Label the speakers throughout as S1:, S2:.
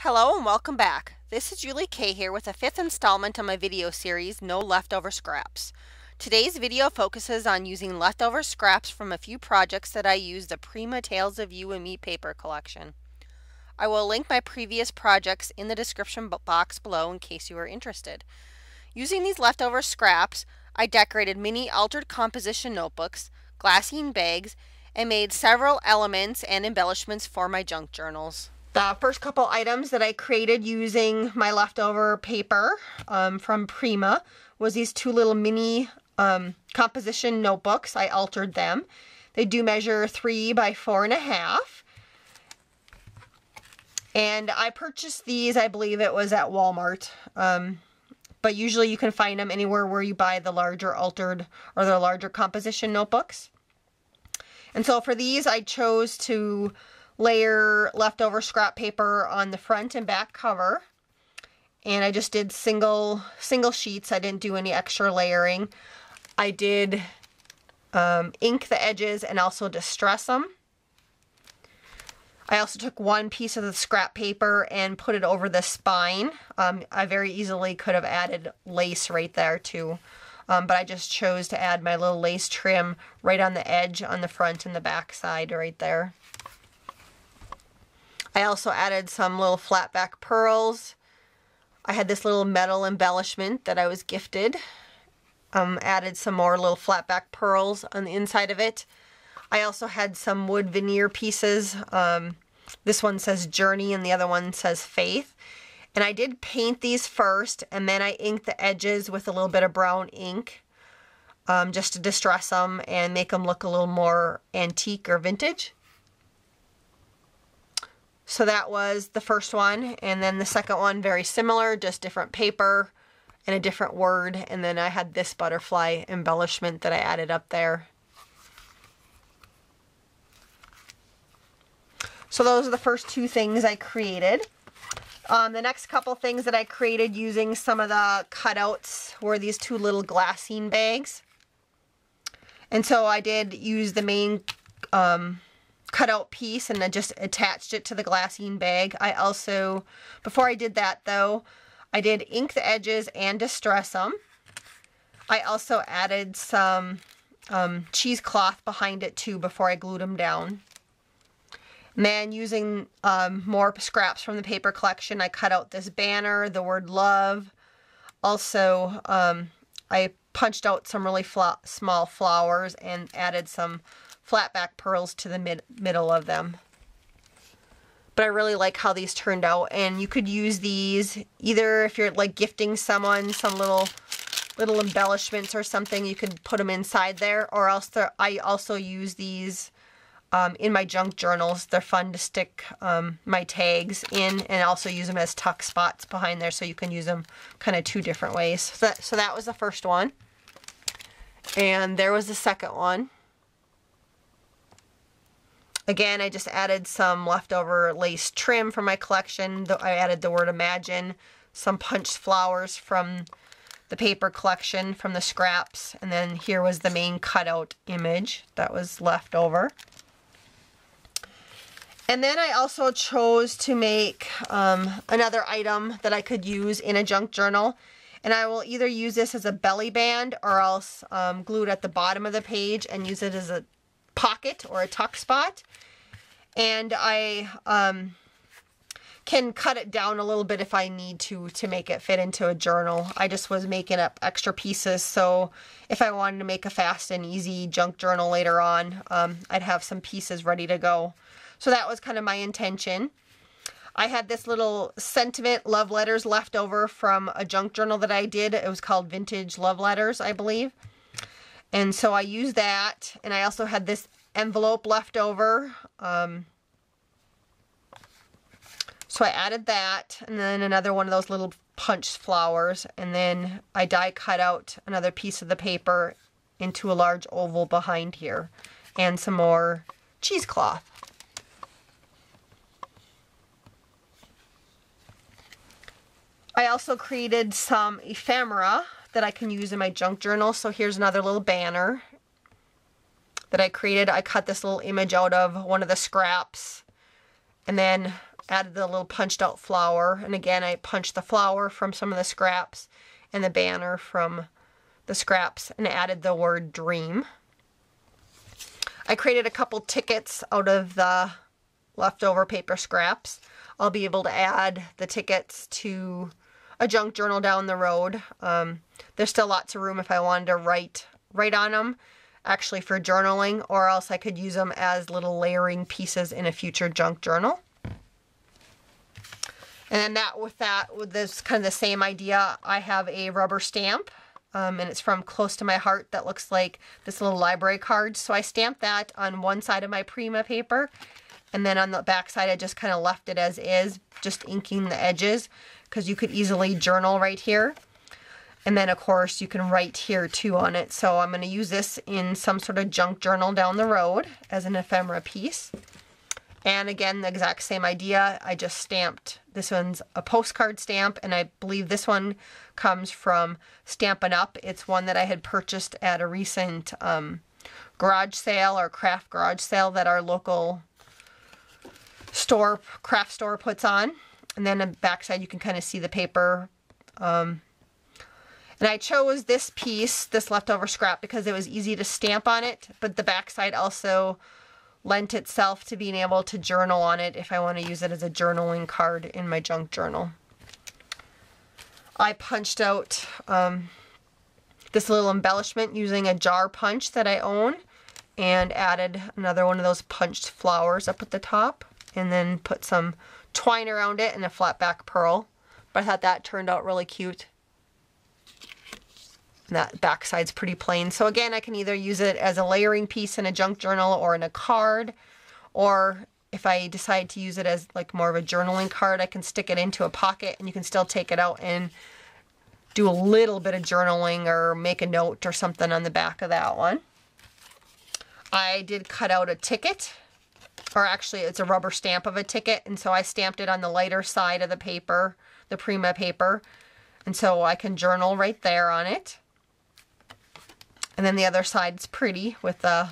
S1: Hello and welcome back. This is Julie K here with a fifth installment of my video series, No Leftover Scraps. Today's video focuses on using leftover scraps from a few projects that I use the Prima Tales of You and Me paper collection. I will link my previous projects in the description box below in case you are interested. Using these leftover scraps, I decorated mini altered composition notebooks, glassine bags, and made several elements and embellishments for my junk journals. The first couple items that I created using my leftover paper from Prima was these two little mini composition notebooks. I altered them. They do measure 3 by 4.5. And I purchased these, I believe it was at Walmart. But usually you can find them anywhere where you buy the larger altered or the larger composition notebooks. And so for these I chose to layer leftover scrap paper on the front and back cover, and I just did single sheets. I didn't do any extra layering. I did ink the edges and also distress them. I also took one piece of the scrap paper and put it over the spine. I very easily could have added lace right there too, but I just chose to add my little lace trim right on the edge on the front and the back side right there. I also added some little flat back pearls. I had this little metal embellishment that I was gifted. Added some more little flat back pearls on the inside of it. I also had some wood veneer pieces. This one says Journey and the other one says Faith. And I did paint these first, and then I inked the edges with a little bit of brown ink just to distress them and make them look a little more antique or vintage. So that was the first one, and then the second one very similar, just different paper and a different word, and then I had this butterfly embellishment that I added up there. So those are the first two things I created. The next couple things that I created using some of the cutouts were these two little glassine bags. And so I did use the main cutout piece and I just attached it to the glassine bag. I also, before I did that though, I did ink the edges and distress them. I also added some cheesecloth behind it too before I glued them down. And then using more scraps from the paper collection, I cut out this banner, the word love. Also, I punched out some really small flowers and added some flat back pearls to the middle of them. But I really like how these turned out, and you could use these either if you're like gifting someone some little embellishments or something, you could put them inside there, or else I also use these in my junk journals. They're fun to stick my tags in, and also use them as tuck spots behind there, so you can use them kind of two different ways. So that was the first one, and there was the second one. Again, I just added some leftover lace trim from my collection. I added the word imagine, some punched flowers from the paper collection from the scraps, and then here was the main cutout image that was left over. And then I also chose to make another item that I could use in a junk journal, and I will either use this as a belly band or else glue it at the bottom of the page and use it as a pocket or a tuck spot. And I can cut it down a little bit if I need to make it fit into a journal. I just was making up extra pieces, so if I wanted to make a fast and easy junk journal later on, I'd have some pieces ready to go. So that was kind of my intention. I had this little sentiment love letters left over from a junk journal that I did. It was called Vintage Love Letters, I believe. And so I used that, and I also had this envelope left over. So I added that, and then another one of those little punched flowers, and then I die cut out another piece of the paper into a large oval behind here, and some more cheesecloth. I also created some ephemera that I can use in my junk journal. So here's another little banner that I created. I cut this little image out of one of the scraps and then added the little punched out flower. And again, I punched the flower from some of the scraps and the banner from the scraps and added the word dream. I created a couple tickets out of the leftover paper scraps. I'll be able to add the tickets to a junk journal down the road. There's still lots of room if I wanted to write on them, actually for journaling, or else I could use them as little layering pieces in a future junk journal. And then with this kind of the same idea, I have a rubber stamp, and it's from Close to My Heart that looks like this little library card. So I stamped that on one side of my Prima paper, and then on the back side I just kind of left it as is, just inking the edges, because you could easily journal right here. And then of course you can write here too on it. So I'm going to use this in some sort of junk journal down the road as an ephemera piece. And again, the exact same idea. I just stamped, this one's a postcard stamp, and I believe this one comes from Stampin' Up. It's one that I had purchased at a recent garage sale or craft garage sale that our local store, craft store puts on. And then on the back side you can kind of see the paper. And I chose this piece, this leftover scrap, because it was easy to stamp on it, but the back side also lent itself to being able to journal on it if I want to use it as a journaling card in my junk journal. I punched out this little embellishment using a jar punch that I own, and added another one of those punched flowers up at the top, and then put some twine around it and a flat back pearl. But I thought that turned out really cute. And that back side's pretty plain. So again, I can either use it as a layering piece in a junk journal or in a card, or if I decide to use it as like more of a journaling card, I can stick it into a pocket and you can still take it out and do a little bit of journaling or make a note or something on the back of that one. I did cut out a ticket, or actually it's a rubber stamp of a ticket, and so I stamped it on the lighter side of the paper, the Prima paper, and so I can journal right there on it. And then the other side's pretty with the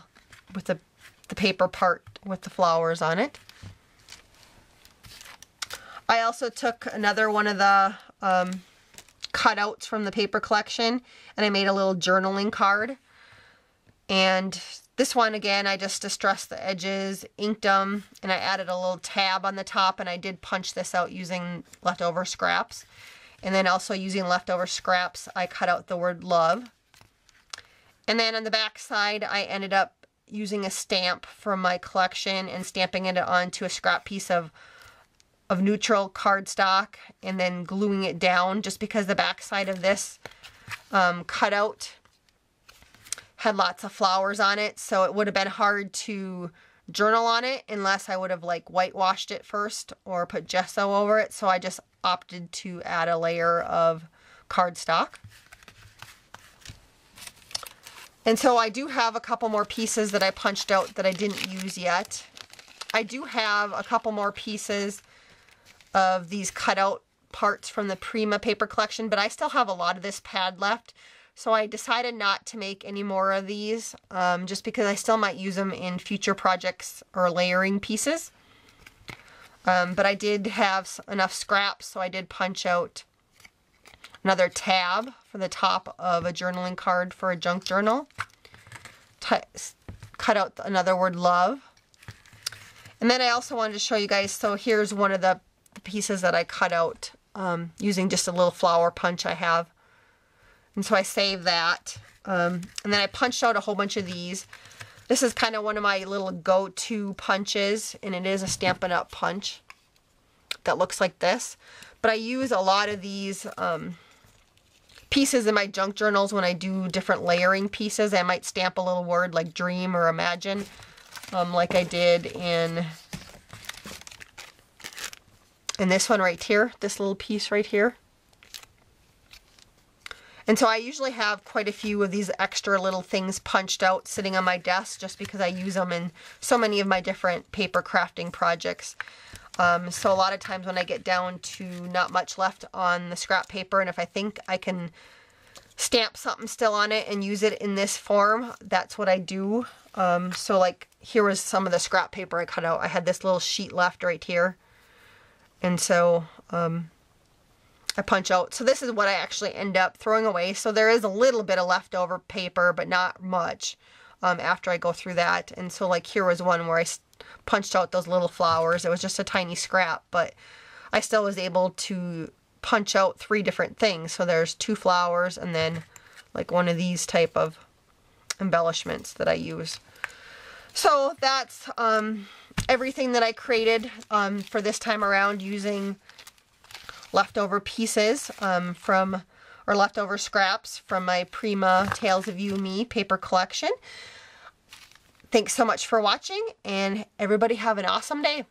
S1: paper part with the flowers on it. I also took another one of the cutouts from the paper collection, and I made a little journaling card. And this one, again, I just distressed the edges, inked them, and I added a little tab on the top, and I did punch this out using leftover scraps. And then also using leftover scraps, I cut out the word love. And then on the back side, I ended up using a stamp from my collection and stamping it onto a scrap piece of neutral cardstock, and then gluing it down, just because the back side of this cutout had lots of flowers on it, so it would have been hard to journal on it unless I would have like whitewashed it first or put gesso over it. So I just opted to add a layer of cardstock. And so I do have a couple more pieces that I punched out that I didn't use yet. I do have a couple more pieces of these cutout parts from the Prima paper collection, but I still have a lot of this pad left. So I decided not to make any more of these, just because I still might use them in future projects or layering pieces. But I did have enough scraps, so I did punch out another tab for the top of a journaling card for a junk journal. Cut out another word, love. And then I also wanted to show you guys, so here's one of the pieces that I cut out using just a little flower punch I have. And so I saved that. And then I punched out a whole bunch of these. This is kind of one of my little go-to punches, and it is a Stampin' Up punch that looks like this. But I use a lot of these pieces in my junk journals when I do different layering pieces. I might stamp a little word like dream or imagine, like I did in this one right here, this little piece right here. And so I usually have quite a few of these extra little things punched out sitting on my desk, just because I use them in so many of my different paper crafting projects. So a lot of times when I get down to not much left on the scrap paper, and if I think I can stamp something still on it and use it in this form, that's what I do. So like here was some of the scrap paper I cut out. I had this little sheet left right here. And so I punch out. So this is what I actually end up throwing away. So there is a little bit of leftover paper, but not much after I go through that. And so like here was one where I punched out those little flowers. It was just a tiny scrap, but I still was able to punch out 3 different things. So there's 2 flowers and then like one of these type of embellishments that I use. So that's everything that I created for this time around using leftover pieces or leftover scraps from my Prima Tales of You and Me paper collection. Thanks so much for watching, and everybody have an awesome day.